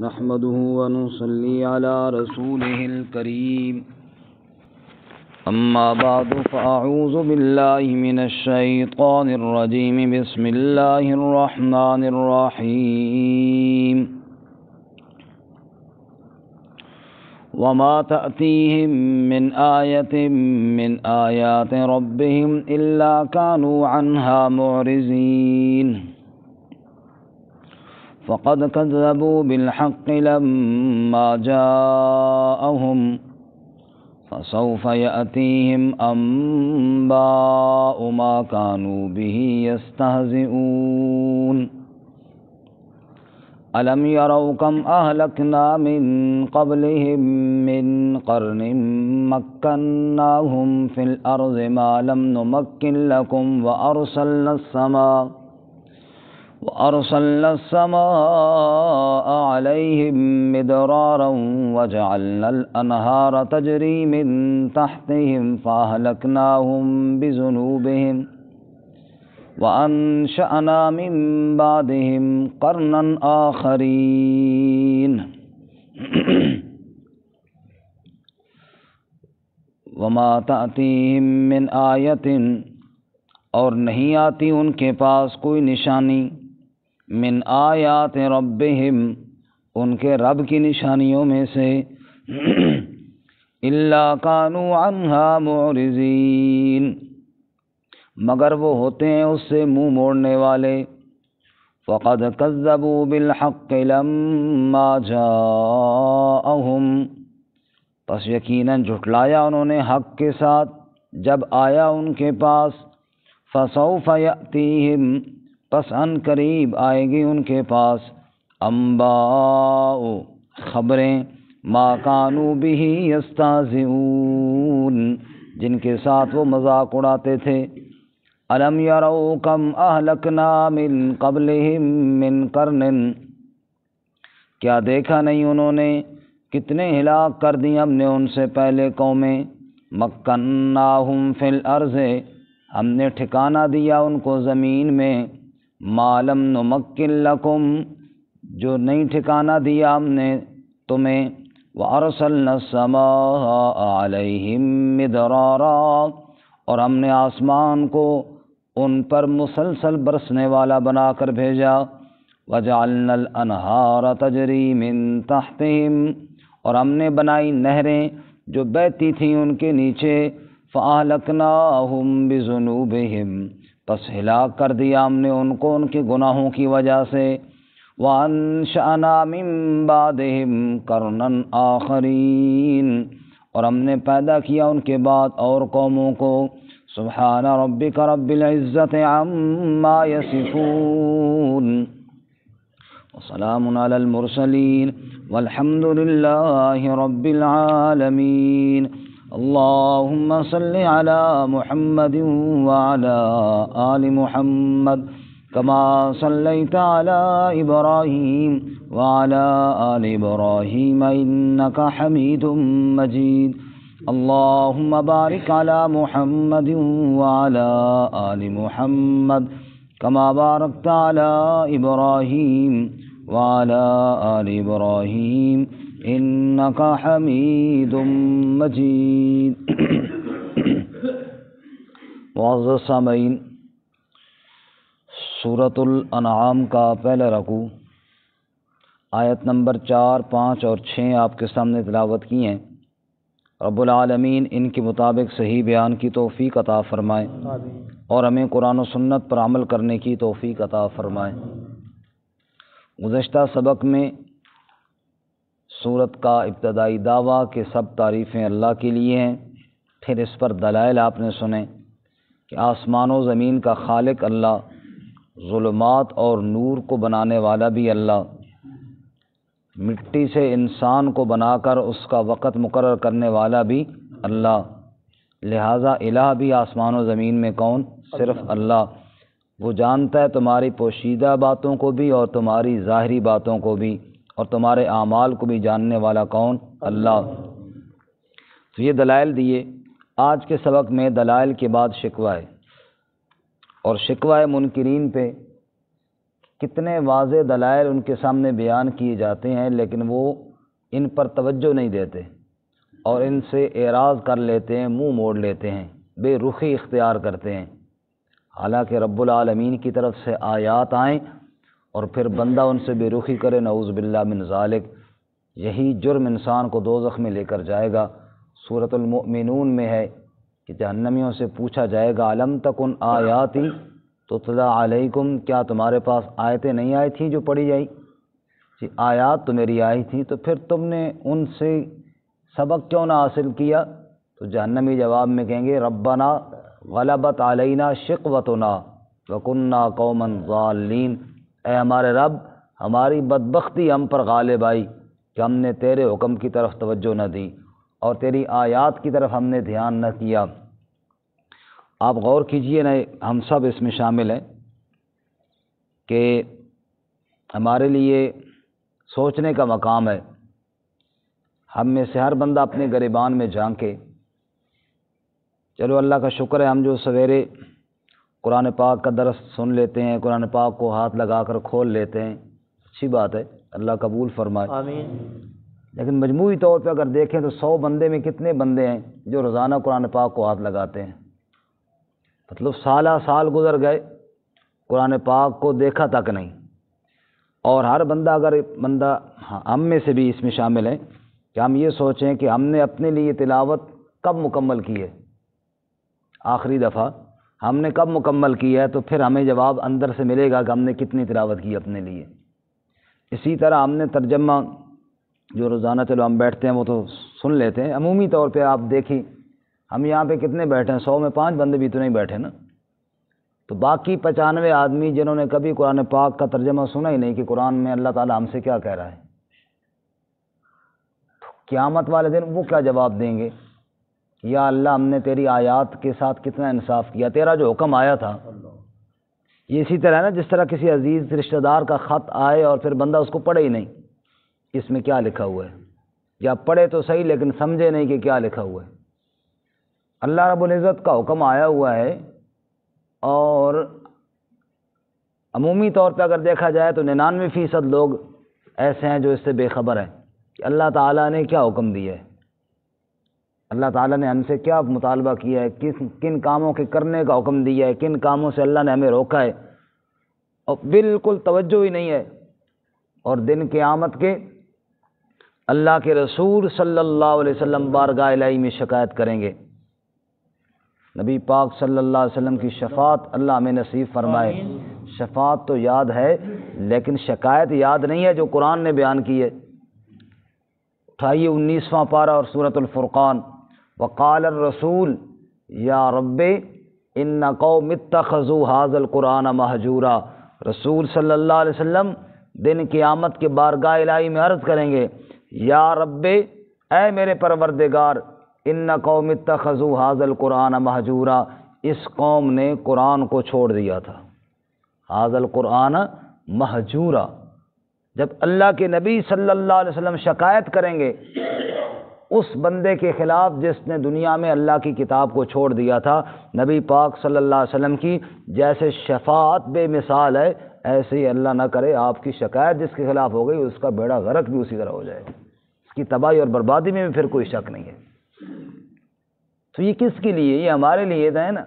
نحمده ونصلي على رسوله الكريم أما بعد فأعوذ بالله من الشيطان الرجيم بسم الله الرحمن الرحيم وما تأتيهم من آية من آيات ربهم إلا كانوا عنها معرضين فقد كذبوا بالحق لما جاءهم فسوف يأتيهم أنباء ما كانوا به يستهزئون ألم يروا كم أهلكنا من قبلهم من قرن مكناهم في الأرض ما لم نمكن لكم وأرسلنا السماء عليهم مدرارا وجعلنا الأنهار تجري من تحتهم فأهلكناهم بذنوبهم وأنشأنا من بعدهم قرنا آخرين وما تأتيهم من آية اور نہیں آتی ان کے پاس کوئی نشانی من آیات ربہم ان کے رب کی نشانیوں میں سے الا کانوا عنہا معرضین مگر وہ ہوتے ہیں اس سے منہ موڑنے والے فقد کذبوا بالحق لما جاءہم پس یقیناً جھٹلایا انہوں نے حق کے ساتھ جب آیا ان کے پاس فسوف یأتیہم پس ان قریب آئے گی ان کے پاس انباء خبریں ما کانوا بہ یستہزئون جن کے ساتھ وہ مذاق اڑاتے تھے الم یروا کم اہلکنا من قبلہم من قرن کیا دیکھا نہیں انہوں نے کتنے ہلاک کر دی ہم نے ان سے پہلے قومیں مکناہم فی الارض ہم نے ٹھکانہ دیا ان کو زمین میں ما لم نمکن لکم جو نہیں ٹھکانہ دیا ہم نے تمہیں وارسلنا السماء علیہم مدرارا اور ہم نے آسمان کو ان پر مسلسل برسنے والا بنا کر بھیجا وجعلنا الانہار تجری من تحتہم اور ہم نے بنائی نہریں جو بہتی تھیں ان کے نیچے فَأَهْلَكْنَاهُمْ بِذُنُوبِهِمْ پس ہلاک کر دیا ہم نے ان کو ان کے گناہوں کی وجہ سے وَأَنشَأْنَا مِن بَعْدِهِمْ قَرْنًا آخَرِينَ اور ہم نے پیدا کیا ان کے بعد اور قوموں کو سبحان ربک رب العزت عما یصفون وسلام علی المرسلین والحمد للہ رب العالمین اللهم صل على محمد وعلى آل محمد كما صليت على إبراهيم وعلى آل إبراهيم إنك حميد مجيد اللهم بارك على محمد وعلى آل محمد كما باركت على إبراهيم وعلى آل إبراهيم انک حمید مجید معزز سامعین سورۃ الانعام کا پہلا رکوع آیت نمبر 4، 5 اور 6 آپ کے سامنے تلاوت کی ہیں۔ رب العالمین ان کے مطابق صحیح بیان کی توفیق عطا فرمائے اور ہمیں قرآن و سنت پر عمل کرنے کی توفیق عطا فرمائے۔ گزشتہ سبق میں سورت کا ابتدائی دعویٰ کہ سب تعریفیں اللہ کے لیے ہیں، پھر اس پر دلائل آپ نے سنے کہ آسمان و زمین کا خالق اللہ، ظلمات اور نور کو بنانے والا بھی اللہ، مٹی سے انسان کو بنا کر اس کا وقت مقرر کرنے والا بھی اللہ، لہٰذا الہ بھی آسمان و زمین میں کون؟ صرف اللہ۔ وہ جانتا ہے تمہاری پوشیدہ باتوں کو بھی اور تمہاری ظاہری باتوں کو بھی، اور تمہارے اعمال کو بھی جاننے والا کون؟ اللہ۔ تو یہ دلائل دیے۔ آج کے سبق میں دلائل کے بعد شکوہ ہے، اور شکوہ منکرین پہ کتنے واضح دلائل ان کے سامنے بیان کیے جاتے ہیں، لیکن وہ ان پر توجہ نہیں دیتے اور ان سے اعراض کر لیتے ہیں، منہ موڑ لیتے ہیں، بے رخی اختیار کرتے ہیں۔ حالانکہ رب العالمین کی طرف سے آیات آئیں اور پھر بندہ ان سے بے رخی کرے، نعوذ باللہ من ذالک، یہی جرم انسان کو دوزخ میں لے کر جائے گا۔ سورۃ المؤمنون میں ہے کہ جہنمیوں سے پوچھا جائے گا الم تکن آیاتی تتلیٰ علیکم، کیا تمہارے پاس آیتیں نہیں آئی تھیں جو پڑھی جائیں؟ جی آیات تو میری آئی تھیں، تو پھر تم نے ان سے سبق کیوں نہ حاصل کیا؟ تو جہنمی جواب میں کہیں گے ربنا غلبت علینا شقوتنا وکننا قوما ضالین، اے ہمارے رب، ہماری بدبختی ہم پر غالب آئی کہ ہم نے تیرے حکم کی طرف توجہ نہ دی اور تیری آیات کی طرف ہم نے دھیان نہ کیا۔ آپ غور کیجئے نا، ہم سب اس میں شامل ہیں کہ ہمارے لیے سوچنے کا مقام ہے۔ ہم میں سے ہر بندہ اپنے گریبان میں جھانکے۔ چلو اللہ کا شکر ہے، ہم جو سویرے قرآن پاک کا درس سن لیتے ہیں، قرآن پاک کو ہاتھ لگا کر کھول لیتے ہیں، اچھی بات ہے، اللہ قبول فرمائے، آمین۔ لیکن مجموعی طور پہ اگر دیکھیں تو 100 بندے میں کتنے بندے ہیں جو روزانہ قرآن پاک کو ہاتھ لگاتے ہیں؟ مطلب سالہ سال گزر گئے، قرآن پاک کو دیکھا تک نہیں۔ اور ہر بندہ ہم میں سے بھی اس میں شامل ہیں کہ ہم یہ سوچیں کہ ہم نے اپنے لیے تلاوت کب مکمل کی ہے، آخری دفعہ ہم نے کب مکمل کی ہے، تو پھر ہمیں جواب اندر سے ملے گا کہ ہم نے کتنی تلاوت کی اپنے لیے۔ اسی طرح ہم نے ترجمہ جو روزانہ چلو ہم بیٹھتے ہیں وہ تو سن لیتے ہیں، عمومی طور پہ آپ دیکھیں ہم یہاں پہ کتنے بیٹھے ہیں، 100 میں 5 بندے بھی تو نہیں بیٹھے نا، تو باقی 95 آدمی جنہوں نے کبھی قرآن پاک کا ترجمہ سنا ہی نہیں کہ قرآن میں اللہ تعالیٰ ہم سے کیا کہہ رہا ہے، قیامت والے دن وہ کیا جواب دیں گے؟ یا اللہ ہم نے تیری آیات کے ساتھ کتنا انصاف کیا، تیرا جو حکم آیا تھا۔ یہ اسی طرح ہے نا، جس طرح کسی عزیز رشتہ دار کا خط آئے اور پھر بندہ اس کو پڑھے ہی نہیں، اس میں کیا لکھا ہوا ہے، یا پڑھے تو صحیح لیکن سمجھے نہیں کہ کیا لکھا ہوا ہے۔ اللہ رب العزت کا حکم آیا ہوا ہے، اور عمومی طور پہ اگر دیکھا جائے تو 99% لوگ ایسے ہیں جو اس سے بے خبر ہیں کہ اللہ تعالیٰ نے کیا حکم دیا ہے، اللہ تعالیٰ نے ہم سے کیا مطالبہ کیا ہے، کن کاموں کے کرنے کا حکم دیا ہے، کن کاموں سے اللہ نے ہمیں روکا ہے، اور بالکل توجہ ہی نہیں ہے۔ اور دن قیامت کے اللہ کے رسول صلی اللہ علیہ وسلم بارگاہ الہی میں شکایت کریں گے، نبی پاک صلی اللہ علیہ وسلم کی شفاعت اللہ ہمیں نصیب فرمائے۔ شفاعت تو یاد ہے لیکن شکایت یاد نہیں ہے جو قرآن نے بیان کی ہے۔ اٹھائیے 19واں پارہ اور سورۃ الفرقان، وقال الرسول یا رب ان قوم اتخذوا هذا القرآن مہجورا، رسول صلی اللہ علیہ وسلم دن قیامت کے بارگاہ الہی میں عرض کریں گے، یا رب، اے میرے پروردگار، ان قوم اتخذوا هذا القرآن مہجورا، اس قوم نے قرآن کو چھوڑ دیا تھا۔ هذا القرآن مہجورا، جب اللہ کے نبی صلی اللہ علیہ وسلم شکایت کریں گے اس بندے کے خلاف جس نے دنیا میں اللہ کی کتاب کو چھوڑ دیا تھا، نبی پاک صلی اللہ علیہ وسلم کی جیسے شفاعت بے مثال ہے، ایسے ہی اللہ نہ کرے آپ کی شکایت جس کے خلاف ہو گئی اس کا بیڑا غرق بھی اسی طرح ہو جائے گا، اس کی تباہی اور بربادی میں بھی پھر کوئی شک نہیں ہے۔ تو یہ کس کے لیے؟ یہ ہمارے لیے ہے نا،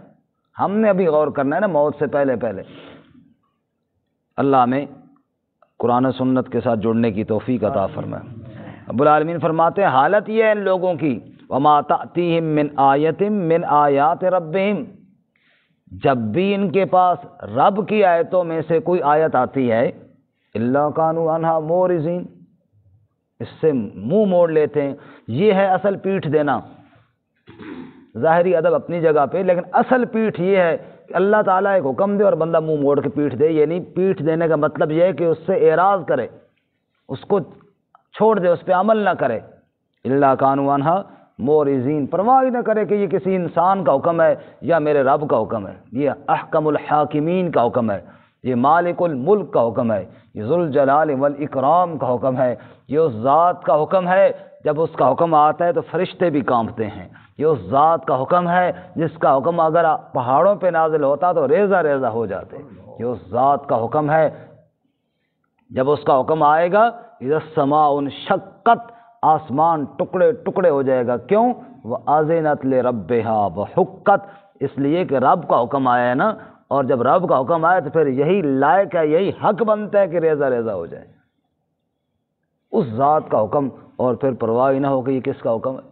ہم نے ابھی غور کرنا ہے نا موت سے پہلے پہلے۔ اللہ ہمیں قرآن و سنت کے ساتھ جڑنے کی توفیق عطا فرمائے۔ رب العالمین فرماتے ہیں حالت یہ ہے ان لوگوں کی، وَمَا تَأْتِيهِم مِّنْ آیَةٍ مِّنْ آیَاتِ رَبِّهِمْ، جب بھی ان کے پاس رب کی آیتوں میں سے کوئی آیت آتی ہے، إِلَّا كَانُوا عَنْهَا مُعْرِضِينَ، اس سے منہ موڑ لیتے ہیں۔ یہ ہے اصل پیٹھ دینا، ظاہری ادب اپنی جگہ پہ، لیکن اصل پیٹھ یہ ہے کہ اللہ تعالیٰ ایک حکم دے اور بندہ منہ موڑ کے پیٹھ دے۔ یعنی پیٹھ دینے کا مطلب یہ ہے کہ اس سے اعراض کرے، اس کو چھوڑ دے، اس پہ عمل نہ کرے۔ الا کانوا عنہا معرضین، پرواہ ہی نہ کرے کہ یہ کسی انسان کا حکم ہے یا میرے رب کا حکم ہے، یہ احکم الحاکمین کا حکم ہے، یہ مالک الملک کا حکم ہے، یہ ذوالجلال والاکرام کا حکم ہے، یہ اس ذات کا حکم ہے جب اس کا حکم آتا ہے تو فرشتے بھی کانپتے ہیں، یہ اس ذات کا حکم ہے جس کا حکم اگر پہاڑوں پہ نازل ہوتا تو ریزہ ریزہ ہو جاتے، یہ اس ذات کا حکم ہے جب اس کا حکم آئے گا اذا السماء انشقت، آسمان ٹکڑے ٹکڑے ہو جائے گا، کیوں؟ وَأَذِنَتْ لِرَبِّهَا وَحُقَّتْ، اس لیے کہ رب کا حکم آیا ہے نا، اور جب رب کا حکم آیا تو پھر یہی لائق ہے، یہی حق بنتا ہے کہ ریزہ ریزہ ہو جائے اس ذات کا حکم، اور پھر پرواہ ہی نہ ہو کہ یہ کس کا حکم ہے۔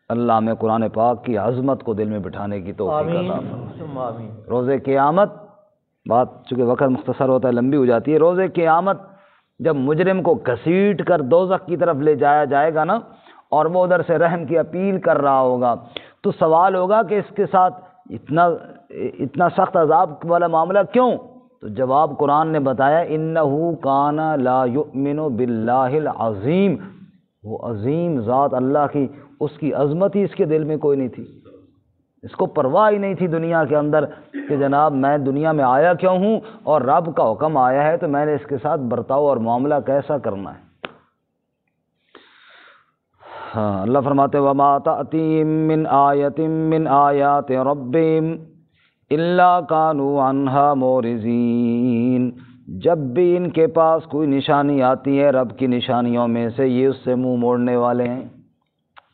اللہ میں قرآن پاک کی عظمت کو دل میں بٹھانے کی توفیق عطا فرمائے۔ روز قیامت، بات چونکہ وقت مختصر ہوتا ہے لمبی ہو جاتی ہے، روز قیامت جب مجرم کو گھسیٹ کر دوزخ کی طرف لے جایا جائے گا نا، اور وہ ادھر سے رحم کی اپیل کر رہا ہوگا، تو سوال ہوگا کہ اس کے ساتھ اتنا سخت عذاب والا معاملہ کیوں؟ تو جواب قرآن نے بتایا، انہ کان لا یؤمن باللہ العظیم، وہ عظیم ذات اللہ کی، اس کی عظمت ہی اس کے دل میں کوئی نہیں تھی، اس کو پرواہ ہی نہیں تھی دنیا کے اندر کہ جناب میں دنیا میں آیا کیوں ہوں، اور رب کا حکم آیا ہے تو میں نے اس کے ساتھ برتاؤ اور معاملہ کیسا کرنا ہے۔ ہاں، اللہ فرماتے وما تأتیہم من آیۃ من آیات ربہم الا کانوا عنہا معرضین، جب بھی ان کے پاس کوئی نشانی آتی ہے رب کی نشانیوں میں سے، یہ اس سے منہ موڑنے والے ہیں۔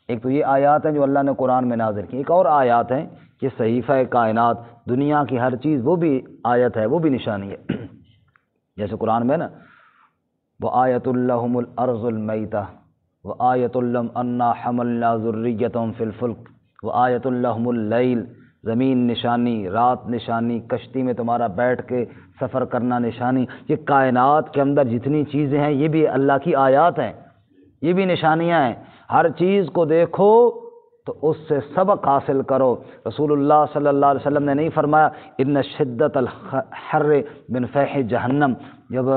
ایک تو یہ آیات ہیں جو اللہ نے قرآن میں نازل کی، ایک اور آیات ہیں کہ صحیفہ کائنات، دنیا کی ہر چیز وہ بھی آیت ہے، وہ بھی نشانی ہے۔ جیسے قرآن میں نا وَآیَةٌ لَهُمُ الْأَرْضُ الْمَيْتَةُ وَآیَةٌ لَهُمْ أَنَّا حَمَلْنَا ذُرِّيَّتَهُمْ فِي الْفُلْكِ وَآیَةٌ لَهُمُ اللَّيْلُ، زمین نشانی، رات نشانی، کشتی میں تمہارا بیٹھ کے سفر کرنا نشانی۔ یہ کائنات کے اندر جتنی چیزیں ہیں یہ بھی اللہ کی آیات ہیں، یہ بھی نشانیاں ہیں۔ ہر چیز کو دیکھو تو اس سے سبق حاصل کرو۔ رسول اللہ صلی اللہ علیہ وسلم نے نہیں فرمایا ان شدت الحر من فیح جہنم، جب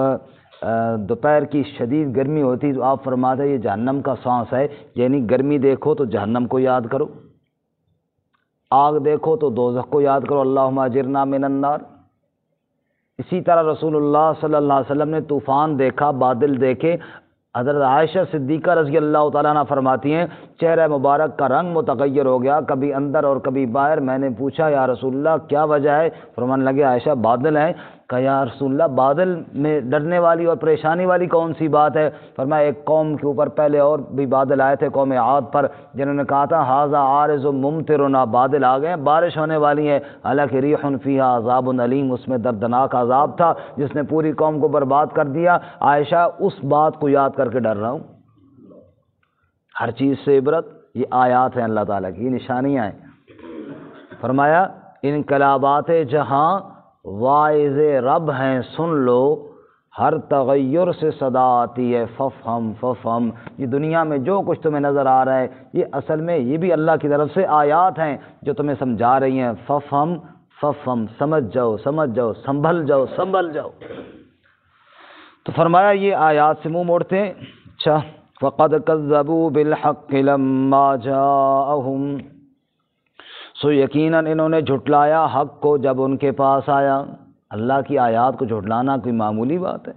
دوپہر کی شدید گرمی ہوتی تو آپ فرماتے یہ جہنم کا سانس ہے، یعنی گرمی دیکھو تو جہنم کو یاد کرو، آگ دیکھو تو دوزخ کو یاد کرو، اللہم اجرنا من النار۔ اسی طرح رسول اللہ صلی اللہ علیہ وسلم نے طوفان دیکھا، بادل دیکھے، حضرت عائشہ صدیقہ رضی اللہ تعالیٰ عنہ فرماتی ہیں چہرہ مبارک کا رنگ متغیر ہو گیا، کبھی اندر اور کبھی باہر۔ میں نے پوچھا یا رسول اللہ کیا وجہ ہے؟ فرمانے لگے عائشہ بادل ہیں۔ کہا یا رسول اللہ بادل میں ڈرنے والی اور پریشانی والی کون سی بات ہے؟ فرمایا ایک قوم کے اوپر پہلے اور بھی بادل آئے تھے، قوم عاد پر، جنہوں نے کہا تھا ھذا عارض ممطرنا، بادل آ گئے بارش ہونے والی ہے، حالانکہ ریح فیہا عذاب علیم، اس میں دردناک عذاب تھا جس نے پوری قوم کو برباد کر دیا۔ عائشہ اس بات کو یاد کر کے ڈر رہا ہوں۔ ہر چیز سے عبرت، یہ آیات ہیں اللہ تعالیٰ کی، یہ نشانیاں ہیں۔ فرمایا انقلابات جہاں واعظ رب ہیں سن لو، ہر تغیر سے صدا آتی ہے ففہم ففہم، یہ دنیا میں جو کچھ تمہیں نظر آ رہا ہے یہ اصل میں یہ بھی اللہ کی طرف سے آیات ہیں جو تمہیں سمجھا رہی ہیں۔ ففہم ففہم، سمجھ جاؤ سمجھ جاؤ، سنبھل جاؤ سنبھل جاؤ۔ تو فرمایا یہ آیات سے منہ موڑتے ہیں۔ اچھا، فَقَدْ كَذَّبُوا بِالْحَقِّ لَمَّا جَاءَهُمْ، سو یقیناً انہوں نے جھٹلایا حق کو جب ان کے پاس آیا۔ اللہ کی آیات کو جھٹلانا کوئی معمولی بات ہے؟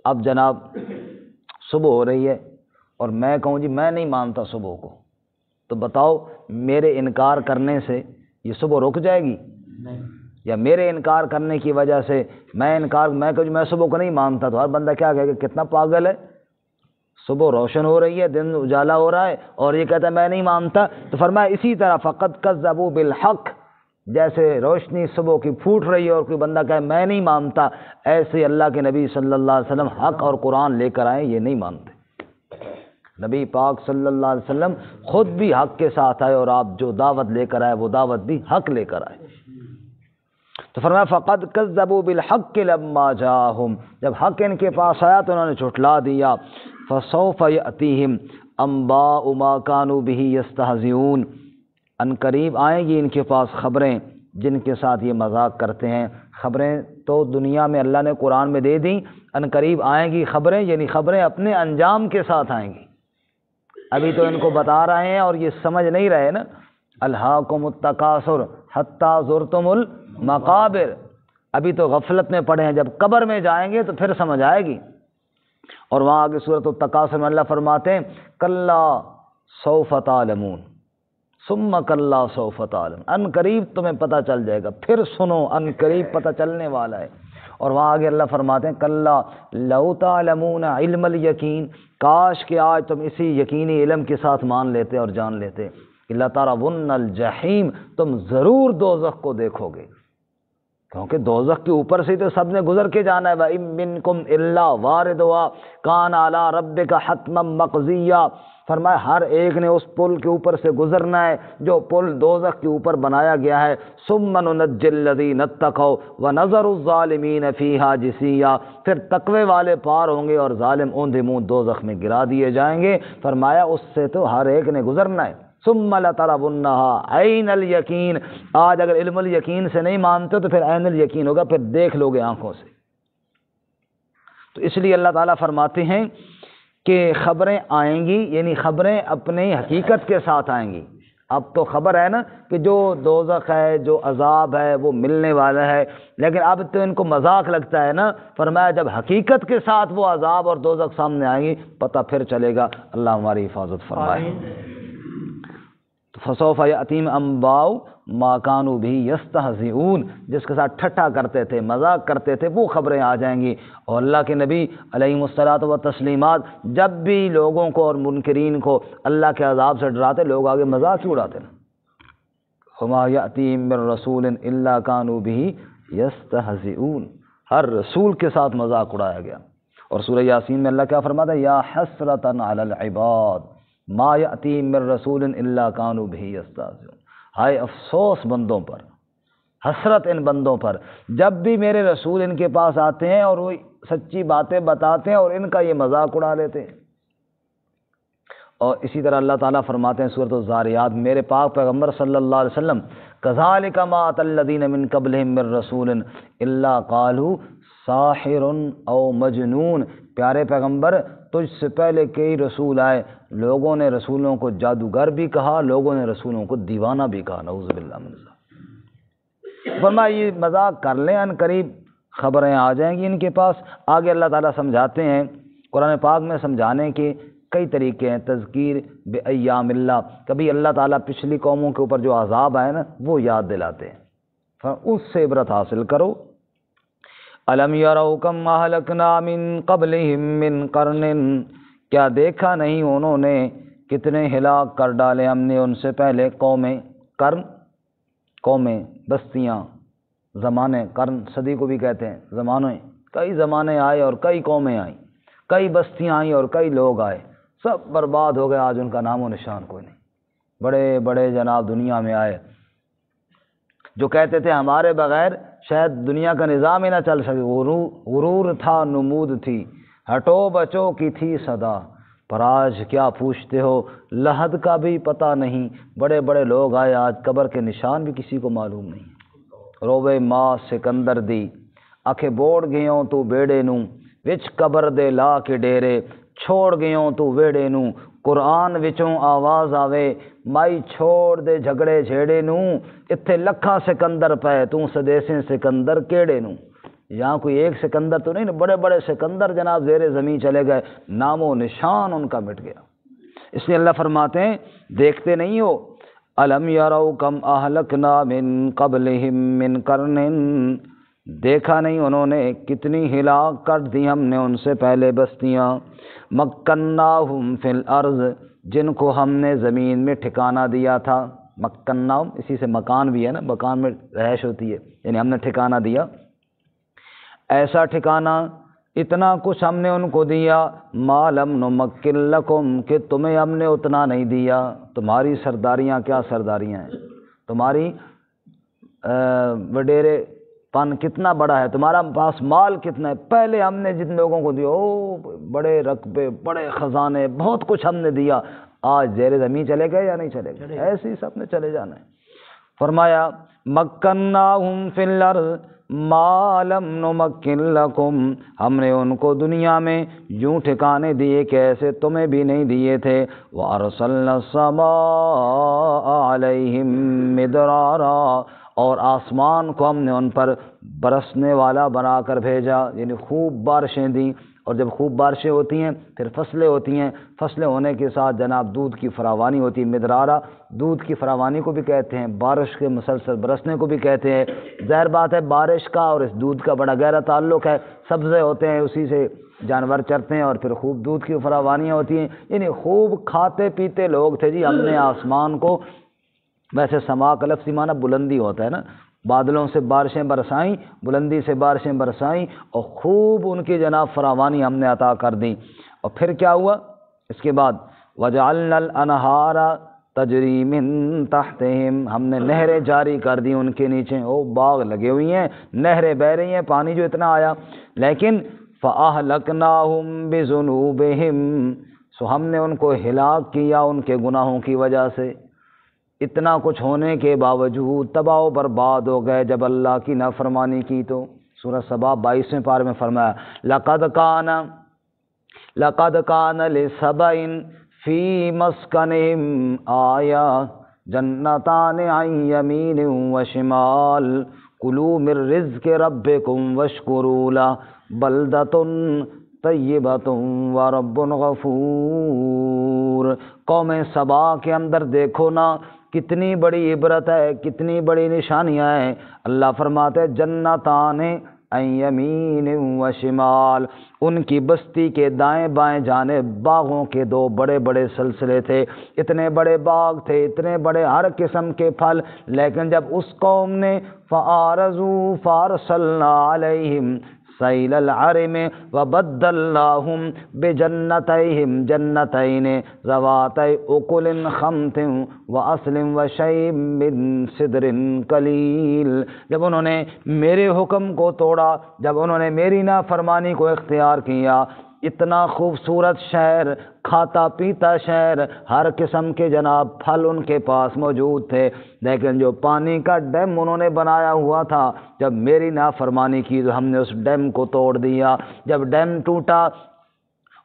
اب جناب صبح ہو رہی ہے اور میں کہوں جی میں نہیں مانتا صبح کو، تو بتاؤ میرے انکار کرنے سے یہ صبح رک جائے گی؟ نہیں۔ یا میرے انکار کرنے کی وجہ سے میں کہوں جی میں صبح کو نہیں مانتا، تو ہر بندہ کیا کہے کہ کتنا پاگل ہے، صبح روشن ہو رہی ہے، دن اجالا ہو رہا ہے اور یہ کہتا ہے میں نہیں مانتا۔ تو فرمایا اسی طرح فقط کذبوا بالحق، جیسے روشنی صبح کی پھوٹ رہی ہے اور کوئی بندہ کہے میں نہیں مانتا، ایسے اللہ کے نبی صلی اللہ علیہ وسلم حق اور قرآن لے کر آئے، یہ نہیں مانتے۔ نبی پاک صلی اللہ علیہ وسلم خود بھی حق کے ساتھ آئے، اور آپ جو دعوت لے کر آئے وہ دعوت بھی حق لے کر آئے۔ تو فرمایا فقد کذبوا بالحق لما جاءہم، جب حق ان کے پاس آیا تو انہوں نے جھٹلا دیا۔ فسوف یأتیہم انباء ما کانوا بہ یستہزئون، ان قریب آئیں گی ان کے پاس خبریں جن کے ساتھ یہ مذاق کرتے ہیں۔ خبریں تو دنیا میں اللہ نے قرآن میں دے دیں، ان قریب آئیں گی خبریں، یعنی خبریں اپنے انجام کے ساتھ آئیں گی۔ ابھی تو ان کو بتا رہے ہیں اور یہ سمجھ نہیں رہے نا، الہاکم التکاثر حتی زرتم المقابر، ابھی تو غفلت میں پڑے ہیں، جب قبر میں جائیں گے تو پھر سمجھ آئے گی۔ اور وہاں آگے سورۃ التکاثر میں اللہ فرماتے ہیں کلا سوف تعلمون ثم کلا سوف تعلمون، ان قریب تمہیں پتہ چل جائے گا، پھر سنو ان قریب پتہ چلنے والا ہے۔ اور وہاں آگے اللہ فرماتے ہیں کلا لو تعلمون علم الیقین، کاش کہ آج تم اسی یقینی علم کے ساتھ مان لیتے اور جان لیتے کہ لترون الجحیم، تم ضرور دوزخ کو دیکھو گے، کیونکہ دوزخ کے اوپر سے تو سب نے گزر کے جانا ہے۔ وَإِن مِّنكُمْ إِلَّا وَارِدُهَا كَانَ عَلَىٰ رَبِّكَ حَتْمًا مَّقْضِيًّا، فرمایا ہر ایک نے اس پل کے اوپر سے گزرنا ہے جو پل دوزخ کے اوپر بنایا گیا ہے۔ ثُمَّ نُنَجِّي الَّذِينَ اتَّقَوْا وَنَذَرُ الظَّالِمِينَ فِيهَا جِثِيًّا، پھر تقوی والے پار ہوں گے اور ظالم اوندھے منہ دوزخ میں گرا دیے جائیں گے۔ فرمایا اس سے تو ہر ایک نے گزرنا ہے۔ ثم لترونها عین الیقین، آج اگر علم الیقین سے نہیں مانتے تو پھر عین الیقین ہوگا، پھر دیکھ لو گے آنکھوں سے۔ تو اس لیے اللہ تعالیٰ فرماتے ہیں کہ خبریں آئیں گی، یعنی خبریں اپنی حقیقت کے ساتھ آئیں گی۔ اب تو خبر ہے نا کہ جو دوزخ ہے، جو عذاب ہے وہ ملنے والا ہے، لیکن اب تو ان کو مذاق لگتا ہے نا۔ فرمایا جب حقیقت کے ساتھ وہ عذاب اور دوزخ سامنے آئیں گی پتہ پھر چلے گا۔ اللہ ہماری حفاظت فرمائے۔ فسوف یاتیم انباء ما کانوا به یستہزئون، جس کے ساتھ ٹھٹھا کرتے تھے، مذاق کرتے تھے، وہ خبریں آ جائیں گی۔ اور اللہ کے نبی علیہ الصلاۃ والتسلیمات جب بھی لوگوں کو اور منکرین کو اللہ کے عذاب سے ڈراتے، لوگ آگے مذاق کیوں اڑاتے نا، وما یاتیم من رسول الا کانوا به یستہزئون، ہر رسول کے ساتھ مذاق اڑایا گیا۔ اور سورہ یاسین میں اللہ کیا فرماتا ہے، یا حسرۃ علی العباد ما یأتیہم من رسول الا کانوا بہ یستہزئون، ہائے افسوس بندوں پر، حسرت ان بندوں پر، جب بھی میرے رسول ان کے پاس آتے ہیں اور وہ سچی باتیں بتاتے ہیں اور ان کا یہ مذاق اڑا لیتے ہیں۔ اور اسی طرح اللہ تعالیٰ فرماتے ہیں سورۃ الذاریات، میرے پاک پیغمبر صلی اللہ علیہ وسلم کذالک ما اتى الذین من قبلہم من رسول الا قالوا ساحر او مجنون، پیارے پیغمبر تجھ سے پہلے کئی رسول آئے، لوگوں نے رسولوں کو جادوگر بھی کہا، لوگوں نے رسولوں کو دیوانہ بھی کہا، نعوذ باللہ من ذلک۔ فرمایا یہ مذاق کر لیں، ان قریب خبریں آ جائیں گی ان کے پاس۔ آگے اللہ تعالیٰ سمجھاتے ہیں، قرآن پاک میں سمجھانے کے کئی طریقے ہیں، تذکیر بایام اللہ، کبھی اللہ تعالیٰ پچھلی قوموں کے اوپر جو عذاب آئے نا وہ یاد دلاتے ہیں، اس سے عبرت حاصل کرو۔ الم یروا کم اہلکنا من قبلہم من قرن، کیا دیکھا نہیں انہوں نے کتنے ہلاک کر ڈالے ہم نے ان سے پہلے قومیں، قرن قومیں، بستیاں، زمانے، قرن صدی کو بھی کہتے ہیں، زمانے، کئی زمانے آئے اور کئی قومیں آئیں، کئی بستیاں آئیں اور کئی لوگ آئے، سب برباد ہو گئے، آج ان کا نام و نشان کوئی نہیں۔ بڑے بڑے جناب دنیا میں آئے جو کہتے تھے ہمارے بغیر شاید دنیا کا نظام ہی نہ چل سکے، غرور تھا، نمود تھی، ہٹو بچو کی تھی صدا، پر آج کیا پوچھتے ہو لحد کا بھی پتہ نہیں۔ بڑے بڑے لوگ آئے، آج قبر کے نشان بھی کسی کو معلوم نہیں۔ روے ماں سکندر دی اکھے بوڑ گیوں تو بیڑے نوں، وچ قبر دے لا کے ڈیرے چھوڑ گیوں تو ویڑے نوں، قرآن وچوں آواز آوے مائی چھوڑ دے جھگڑے جھیڑے نوں، اتھے لکھاں سکندر پے توں سدیسیں سکندر کیڑے نوں۔ یہاں کوئی ایک سکندر تو نہیں، بڑے بڑے سکندر جناب زیر زمین چلے گئے، نام و نشان ان کا مٹ گیا۔ اس لیے اللہ فرماتے ہیں دیکھتے نہیں ہو، الم یروا کم اہلکنا من قبلہم من قرن، دیکھا نہیں انہوں نے کتنی ہلاک کر دی ہم نے ان سے پہلے بستیاں، مکناہم فی الارض، جن کو ہم نے زمین میں ٹھکانہ دیا تھا، مکناہم اسی سے مکان بھی ہے نا، مکان میں رہائش ہوتی ہے، یعنی ہم نے ٹھکانہ دیا، ایسا ٹھکانہ اتنا کچھ ہم نے ان کو دیا، ما لم نمکن لکم، کہ تمہیں ہم نے اتنا نہیں دیا۔ تمہاری سرداریاں کیا سرداریاں ہیں، تمہاری وڈیرے پن کتنا بڑا ہے، تمہارا پاس مال کتنا ہے، پہلے ہم نے جن لوگوں کو دیا بڑے رقبے، بڑے خزانے، بہت کچھ ہم نے دیا، آج زیر زمین چلے گئے یا نہیں چلے گئے، ایسے ہی سب نے چلے جانا ہے۔ فرمایا مکناہم فی الارض ما لم نمکن لکم، ہم نے ان کو دنیا میں یوں ٹھکانے دیے کہ ایسے تمہیں بھی نہیں دیے تھے، وَأَرْسَلْنَا السَّمَاءَ عَلَيْهِمْ مِدْرَارًا، اور آسمان کو ہم نے ان پر برسنے والا بنا کر بھیجا، یعنی خوب بارشیں دیں، اور جب خوب بارشیں ہوتی ہیں پھر فصلیں ہوتی ہیں، فصلیں ہونے کے ساتھ جناب دودھ کی فراوانی ہوتی ہے، مدرارہ دودھ کی فراوانی کو بھی کہتے ہیں، بارش کے مسلسل برسنے کو بھی کہتے ہیں۔ ظاہر بات ہے بارش کا اور اس دودھ کا بڑا گہرا تعلق ہے، سبزے ہوتے ہیں اسی سے جانور چرتے ہیں اور پھر خوب دودھ کی فراوانیاں ہوتی ہیں، یعنی خوب کھاتے پیتے لوگ تھے جی۔ ہم نے آسمان کو، ویسے سما کا لفظی معنی بلندی ہوتا ہے نا، بادلوں سے بارشیں برسائیں، بلندی سے بارشیں برسائیں اور خوب ان کی جناب فراوانی ہم نے عطا کر دی۔ اور پھر کیا ہوا اس کے بعد؟ وَجَعَلْنَا الْأَنْهَارَ تَجْرِي مِن تَحْتِهِمْ، ہم نے نہریں جاری کر دی ان کے نیچے، او باغ لگے ہوئی ہیں، نہریں بہہ رہی ہیں، پانی جو اتنا آیا، لیکن فَأَهْلَكْنَاهُمْ بِذُنُوبِهِمْ، سو ہم نے ان کو ہلاک کیا ان کے گناہوں کی وجہ سے۔ اتنا کچھ ہونے کے باوجود تباہ و برباد ہو گئے جب اللہ کی نافرمانی کی تو۔ سورہ سبا 22ویں پارے میں فرمایا لَقَدْ كَانَ لِسَبَإٍ فِي مَسْكَنِهِمْ آيَةٌ جَنَّتَانِ عَنْ يَمِينٍ وَشِمَالٍ كُلُوا مِن رِّزْقِ رَبِّكُمْ وَاشْكُرُوا لَهُ بَلْدَةٌ طَيِّبَةٌ وَرَبٌّ غَفُورٌ۔ قوم سبا کے اندر دیکھو نا کتنی بڑی عبرت ہے، کتنی بڑی نشانیاں ہیں۔ اللہ فرماتے ہیں جنتان عن یمین و شمال، ان کی بستی کے دائیں بائیں جانب باغوں کے دو بڑے بڑے سلسلے تھے، اتنے بڑے باغ تھے، اتنے بڑے ہر قسم کے پھل، لیکن جب اس قوم نے فَآرَزُوا فَأَرْسَلْنَا عَلَيْهِمْ سیل العرم وبدلناہم بجنتیہم جنتین ذواتئی اکل خمط واصل وشیء من صدر قلیل۔ جب انہوں نے میرے حکم کو توڑا، جب انہوں نے میری نافرمانی کو اختیار کیا، اتنا خوبصورت شہر، کھاتا پیتا شہر، ہر قسم کے جناب پھل ان کے پاس موجود تھے، لیکن جو پانی کا ڈیم انہوں نے بنایا ہوا تھا، جب میری نافرمانی کی تو ہم نے اس ڈیم کو توڑ دیا۔ جب ڈیم ٹوٹا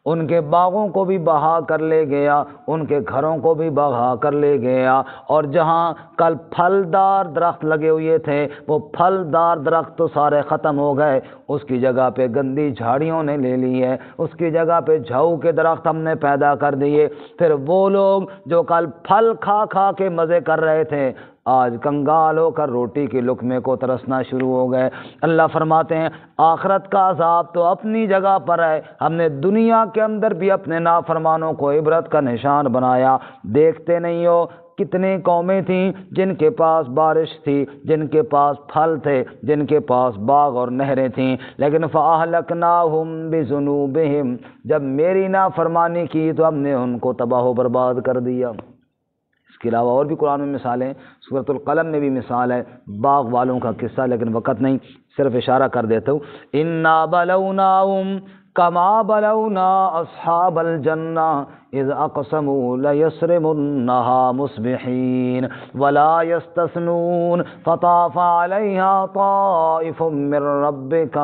ان کے باغوں کو بھی بہا کر لے گیا، ان کے گھروں کو بھی بہا کر لے گیا، اور جہاں کل پھلدار درخت لگے ہوئے تھے وہ پھلدار درخت تو سارے ختم ہو گئے، اس کی جگہ پہ گندی جھاڑیوں نے لے لی ہے، اس کی جگہ پہ جھاؤ کے درخت ہم نے پیدا کر دیے۔ پھر وہ لوگ جو کل پھل کھا کھا کے مزے کر رہے تھے آج کنگال ہو کر روٹی کے لقمے کو ترسنا شروع ہو گئے۔ اللہ فرماتے ہیں آخرت کا عذاب تو اپنی جگہ پر ہے، ہم نے دنیا کے اندر بھی اپنے نافرمانوں کو عبرت کا نشان بنایا۔ دیکھتے نہیں ہو کتنی قومیں تھیں جن کے پاس بارش تھی، جن کے پاس پھل تھے، جن کے پاس باغ اور نہریں تھیں، لیکن فَأَهْلَكْنَاهُمْ بِذُنُوبِهِمْ، جب میری نافرمانی کی تو ہم نے ان کو تباہ و برباد کر دیا۔ اس کے علاوہ اور بھی قرآن میں مثالیں، سورۃ القلم میں بھی مثال ہے باغ والوں کا قصہ، لیکن وقت نہیں، صرف اشارہ کر دیتا ہوں۔ اِنَّا بَلَوْنَاهُمْ كَمَا بَلَوْنَا أَصْحَابَ الْجَنَّةِ إِذْ أَقْسَمُوا لَيَصْرِمُنَّهَا مُصْبِحِينَ وَلَا يَسْتَثْنُونَ فَطَافَ عَلَيْهَا طَائِفٌ مِّن رَّبِّكَ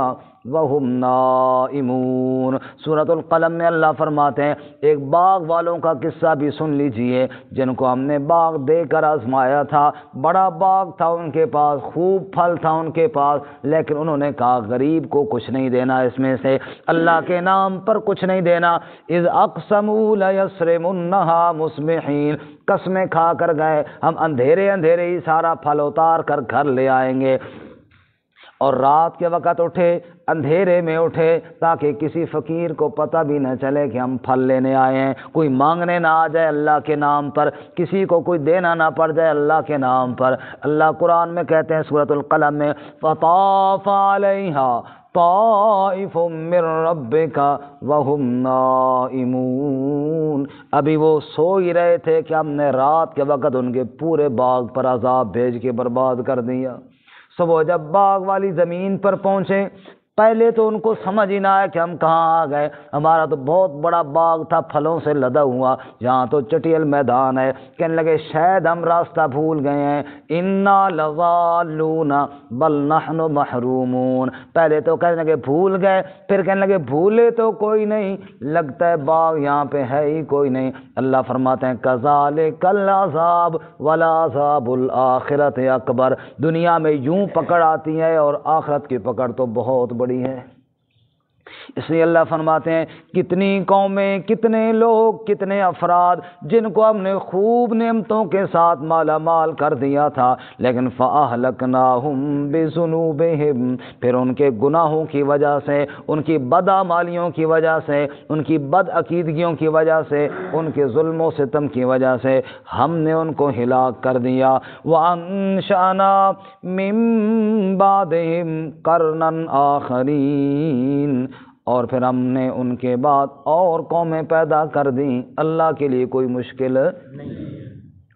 وَهُمْ نَائِمُونَ۔ سورۃ القلم میں اللہ فرماتے ہیں ایک باغ والوں کا قصہ بھی سن لیجئے جن کو ہم نے باغ دے کر آزمایا تھا، بڑا باغ تھا ان کے پاس، خوب پھل تھا ان کے پاس، لیکن انہوں نے کہا غریب کو کچھ نہیں دینا، اس میں سے اللہ کے نام پر کچھ نہیں دینا۔ اذ اقسموا لیصرمنها مصبحین، قسمیں کھا کر گئے ہم اندھیرے اندھیرے ہی سارا پھل اتار کر گھر لے آئیں گے، اور رات کے وقت اٹھے اندھیرے میں اٹھے تاکہ کسی فقیر کو پتہ بھی نہ چلے کہ ہم پھل لینے آئے ہیں، کوئی مانگنے نہ آ جائے اللہ کے نام پر، کسی کو کوئی دینا نہ پڑ جائے اللہ کے نام پر۔ اللہ قرآن میں کہتے ہیں سورۃ القلم میں فَطَافَ عَلَيْهَا طَائِفٌ مِّن رَّبِّكَ وَهُمْ نَائِمُونَ، ابھی وہ سو ہی رہے تھے کہ ہم نے رات کے وقت ان کے پورے باغ پر عذاب بھیج کے برباد کر دیا۔ صبح جب باغ والی زمین پر پہنچے پہلے تو ان کو سمجھ ہی نہ آیا کہ ہم کہاں آ گئے، ہمارا تو بہت بڑا باغ تھا پھلوں سے لدا ہوا، یہاں تو چٹیل میدان ہے، کہنے لگے شاید ہم راستہ بھول گئے ہیں، انا لضالون بل نحن محرومون۔ پہلے تو کہنے لگے بھول گئے، پھر کہنے لگے بھولے تو کوئی نہیں، لگتا ہے باغ یہاں پہ ہے ہی کوئی نہیں۔ اللہ فرماتے ہیں کذالک العذاب ولعذاب الآخرۃ اکبر، دنیا میں یوں پکڑ آتی ہے اور آخرت کی پکڑ تو بہت بڑی ہے۔ اس لیے اللہ فرماتے ہیں کتنی قومیں، کتنے لوگ، کتنے افراد جن کو ہم نے خوب نعمتوں کے ساتھ مالا مال کر دیا تھا، لیکن فَأَهْلَكْنَاهُمْ بِذُنُوبِهِمْ، پھر ان کے گناہوں کی وجہ سے، ان کی بدعمالیوں کی وجہ سے، ان کی بد عقیدگیوں کی وجہ سے، ان کے ظلم و ستم کی وجہ سے ہم نے ان کو ہلاک کر دیا۔ وَأَنشَأْنَا مِن بَعْدِهِمْ قَرْنًا آخَرِينَ، اور پھر ہم نے ان کے بعد اور قومیں پیدا کر دیں۔ اللہ کے لیے کوئی مشکل نہیں،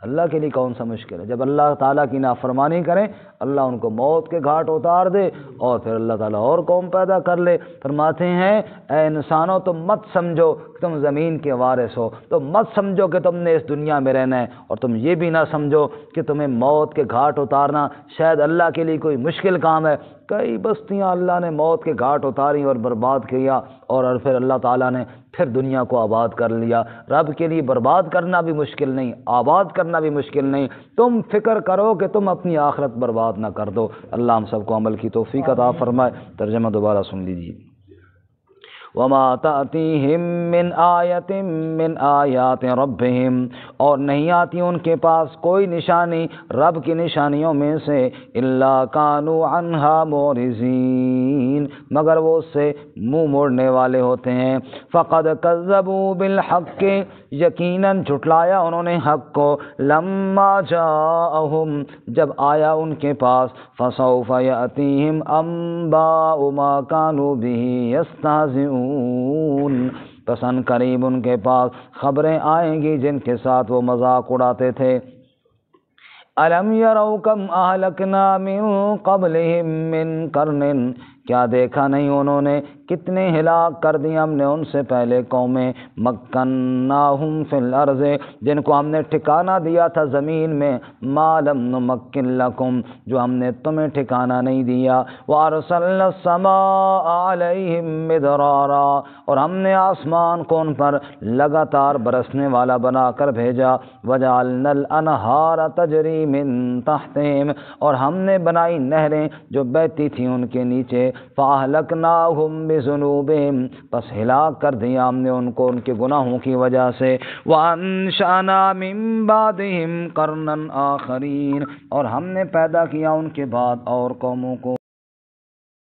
اللہ کے لیے کون سا مشکل ہے؟ جب اللہ تعالیٰ کی نافرمانی کریں اللہ ان کو موت کے گھاٹ اتار دے اور پھر اللہ تعالیٰ اور قوم پیدا کر لے۔ فرماتے ہیں اے انسانوں تم مت سمجھو کہ تم زمین کے وارث ہو، تم مت سمجھو کہ تم نے اس دنیا میں رہنا ہے، اور تم یہ بھی نہ سمجھو کہ تمہیں موت کے گھاٹ اتارنا شاید اللہ کے لیے کوئی مشکل کام ہے۔ کئی بستیاں اللہ نے موت کے گھاٹ اتاری اور برباد کیا، اور پھر اللہ تعالیٰ نے پھر دنیا کو آباد کر لیا۔ رب کے لیے برباد کرنا بھی مشکل نہیں، آباد کرنا بھی مشکل نہیں، تم فکر کرو کہ تم اپنی آخرت برباد نہ کر دو۔ اللہ ہم سب کو عمل کی توفیق عطا فرمائے۔ ترجمہ دوبارہ سن لیجیے۔ وَمَا تَأْتِيهِم مِّنْ آیَةٍ مِّنْ آیَاتِ رَبِّهِمْ، اور نہیں آتی ان کے پاس کوئی نشانی رب کی نشانیوں میں سے، إِلَّا كَانُوا عَنْهَا مُعْرِضِينَ، مگر وہ اس سے منہ موڑنے والے ہوتے ہیں۔ فَقَدْ كَذَّبُوا بِالْحَقِّ، یقیناً جھٹلایا انہوں نے حق کو، لَمَّا جَاءَهُمْ، جب آیا ان کے پاس، فَسَوْفَ يَأْتِيهِمْ أَنبَاءُ مَا كَانُوا بِهِ يَسْتَهْزِئُونَ، پس ان قریب ان کے پاس خبریں آئیں گی جن کے ساتھ وہ مذاق اڑاتے تھے۔ أَلَمْ يَرَوْا كَمْ أَهْلَكْنَا مِن قَبْلِهِم مِّن قَرْنٍ، کیا دیکھا نہیں انہوں نے کتنے ہلاک کر دیا ہم نے ان سے پہلے قومیں، مکناہم فی الارض، جن کو ہم نے ٹھکانہ دیا تھا زمین میں، ما لم نمکن لکم، جو ہم نے تمہیں ٹھکانہ نہیں دیا، وارسلنا السماء علیہم مدرارا، اور ہم نے آسمان کو ان پر لگاتار برسنے والا بنا کر بھیجا، وجعلنا الانہار تجری من تحتہم، اور ہم نے بنائی نہریں جو بہتی تھیں ان کے نیچے، فاہلکناہم بذنوبہم، پس ہلاک کر دیا ہم نے ان کو ان کے گناہوں کی وجہ سے، وانشأنا من بعدہم قرنا آخرین، اور ہم نے پیدا کیا ان کے بعد اور قوموں کو۔